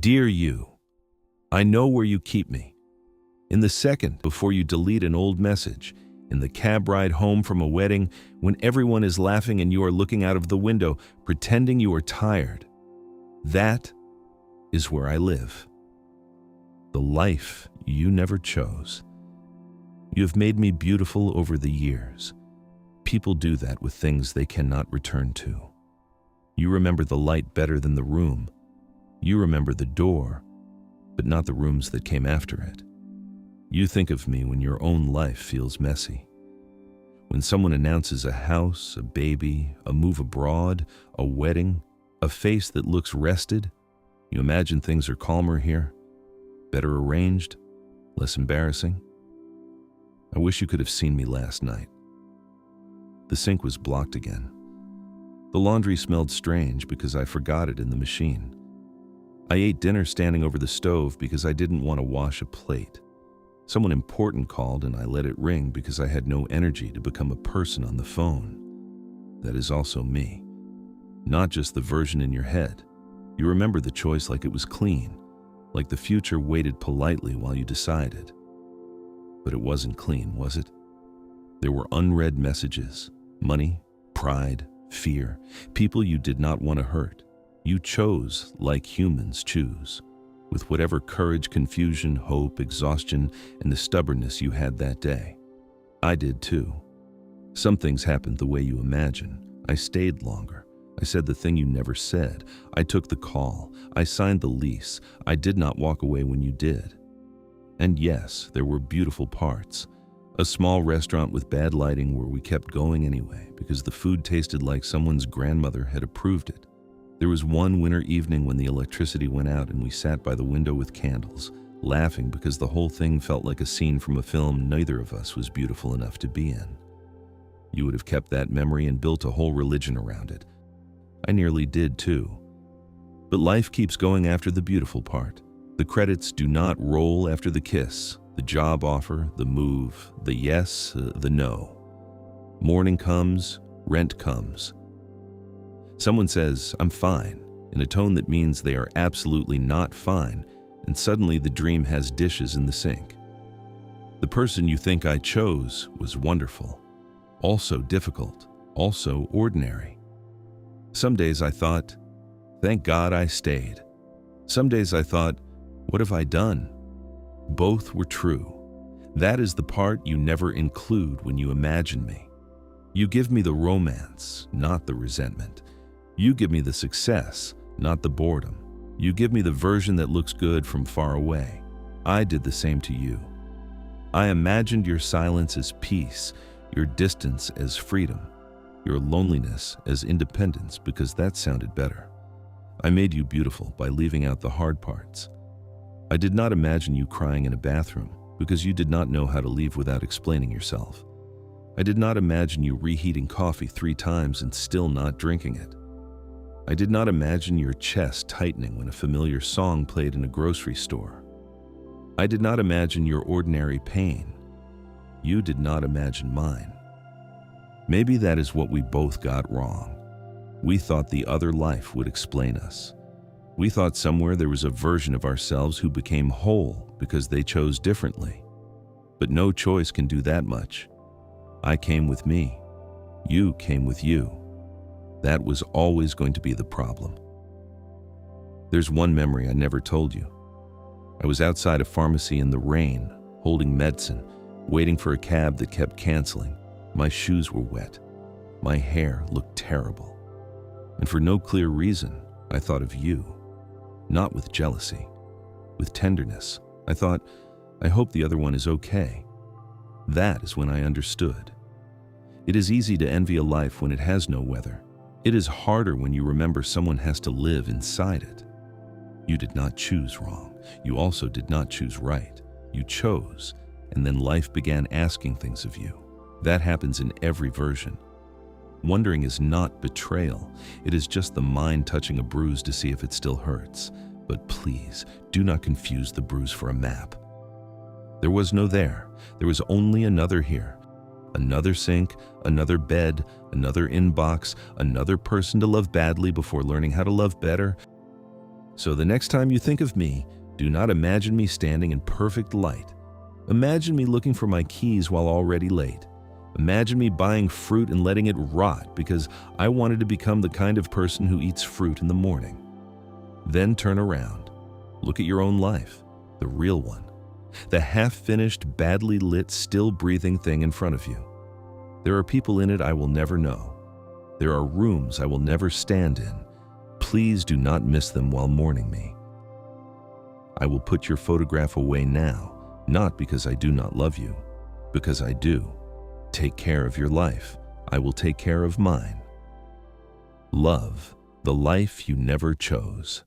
Dear you, I know where you keep me. In the second before you delete an old message, in the cab ride home from a wedding, when everyone is laughing and you are looking out of the window, pretending you are tired. That is where I live. The life you never chose. You have made me beautiful over the years. People do that with things they cannot return to. You remember the light better than the room. You remember the door, but not the rooms that came after it. You think of me when your own life feels messy. When someone announces a house, a baby, a move abroad, a wedding, a face that looks rested, you imagine things are calmer here, better arranged, less embarrassing. I wish you could have seen me last night. The sink was blocked again. The laundry smelled strange because I forgot it in the machine. I ate dinner standing over the stove because I didn't want to wash a plate. Someone important called and I let it ring because I had no energy to become a person on the phone. That is also me. Not just the version in your head. You remember the choice like it was clean, like the future waited politely while you decided. But it wasn't clean, was it? There were unread messages, money, pride, fear, people you did not want to hurt. You chose like humans choose, with whatever courage, confusion, hope, exhaustion, and the stubbornness you had that day. I did too. Some things happened the way you imagine. I stayed longer. I said the thing you never said. I took the call. I signed the lease. I did not walk away when you did. And yes, there were beautiful parts. A small restaurant with bad lighting where we kept going anyway because the food tasted like someone's grandmother had approved it. There was one winter evening when the electricity went out and we sat by the window with candles, laughing because the whole thing felt like a scene from a film neither of us was beautiful enough to be in. You would have kept that memory and built a whole religion around it. I nearly did too. But life keeps going after the beautiful part. The credits do not roll after the kiss, the job offer, the move, the yes, the no. Morning comes, rent comes. Someone says, "I'm fine," in a tone that means they are absolutely not fine, and suddenly the dream has dishes in the sink. The person you think I chose was wonderful, also difficult, also ordinary. Some days I thought, thank God I stayed. Some days I thought, what have I done? Both were true. That is the part you never include when you imagine me. You give me the romance, not the resentment. You give me the success, not the boredom. You give me the version that looks good from far away. I did the same to you. I imagined your silence as peace, your distance as freedom, your loneliness as independence because that sounded better. I made you beautiful by leaving out the hard parts. I did not imagine you crying in a bathroom because you did not know how to leave without explaining yourself. I did not imagine you reheating coffee 3 times and still not drinking it. I did not imagine your chest tightening when a familiar song played in a grocery store. I did not imagine your ordinary pain. You did not imagine mine. Maybe that is what we both got wrong. We thought the other life would explain us. We thought somewhere there was a version of ourselves who became whole because they chose differently. But no choice can do that much. I came with me. You came with you. That was always going to be the problem. There's one memory I never told you. I was outside a pharmacy in the rain, holding medicine, waiting for a cab that kept canceling. My shoes were wet. My hair looked terrible. And for no clear reason, I thought of you. Not with jealousy, with tenderness. I thought, I hope the other one is okay. That is when I understood. It is easy to envy a life when it has no weather. It is harder when you remember someone has to live inside it. You did not choose wrong. You also did not choose right. You chose, and then life began asking things of you. That happens in every version. Wondering is not betrayal. It is just the mind touching a bruise to see if it still hurts. But please, do not confuse the bruise for a map. There was no there. There was only another here. Another sink, another bed, another inbox, another person to love badly before learning how to love better. So the next time you think of me, do not imagine me standing in perfect light. Imagine me looking for my keys while already late. Imagine me buying fruit and letting it rot because I wanted to become the kind of person who eats fruit in the morning. Then turn around. Look at your own life, the real one. The half-finished, badly lit, still-breathing thing in front of you. There are people in it I will never know. There are rooms I will never stand in. Please do not miss them while mourning me. I will put your photograph away now, not because I do not love you, because I do. Take care of your life. I will take care of mine. Love, the life you never chose.